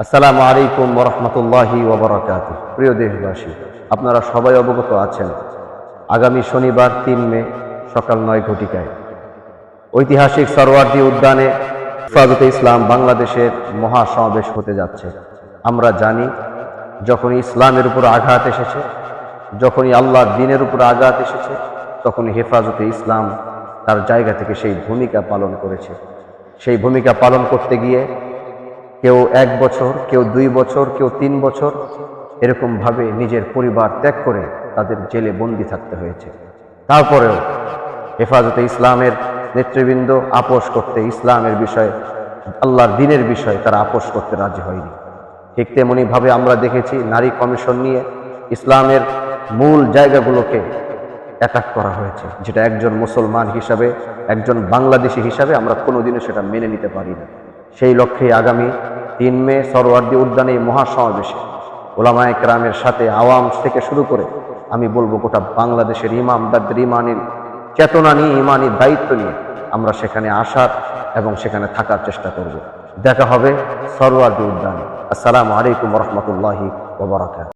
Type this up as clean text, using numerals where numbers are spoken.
আসসালামু আলাইকুম ওয়া রাহমাতুল্লাহি ওয়া বারাকাতুহু। প্রিয় দেশবাসী, আপনারা সবাই অবগত আছেন আগামী শনিবার ৩ মে সকাল ৯ ঘটিকায় ঐতিহাসিক সরওয়ার্দী উদ্যানে হেফাজতে ইসলাম বাংলাদেশের মহাসমাবেশ হতে যাচ্ছে। আমরা জানি যখনই ইসলামের উপর আঘাত এসেছে, যখনই আল্লাহর দ্বীনের উপর আঘাত এসেছে, তখনই হেফাজতে ইসলাম তার জায়গা থেকে সেই ভূমিকা পালন করেছে। সেই ভূমিকা পালন করতে গিয়ে কেউ ১ বছর, কেউ ২ বছর, কেউ ৩ বছর এরকমভাবে নিজের পরিবার ত্যাগ করে তাদের জেলে বন্দী থাকতে হয়েছে। তারপরেও হেফাজতে ইসলামের নেতৃবৃন্দ আপোষ করতে, ইসলামের বিষয়ে, আল্লাহর দ্বীনের বিষয়ে তারা আপোষ করতে রাজি হয়নি। ঠিক তেমনিভাবে আমরা দেখেছি নারী কমিশন নিয়ে ইসলামের মূল জায়গাগুলোকে অ্যাটাক করা হয়েছে, যেটা একজন মুসলমান হিসাবে, একজন বাংলাদেশি হিসাবে আমরা কোনোদিনও সেটা মেনে নিতে পারি না। সেই লক্ষ্যে আগামী ৩ মে সরওয়ার্দী উদ্যানে মহাসমাবেশে ওলামায়ে কেরামের সাথে আওয়াম থেকে শুরু করে আমি বলবো গোটা বাংলাদেশের ইমামদারদের ইমানের চেতনা নিয়ে, ইমানি দায়িত্ব নিয়ে আমরা সেখানে আসার এবং সেখানে থাকার চেষ্টা করব। দেখা হবে সরওয়ার্দী উদ্যানে। আসসালামু আলাইকুম ওয়া রাহমাতুল্লাহি ওয়া বারাকাতুহু।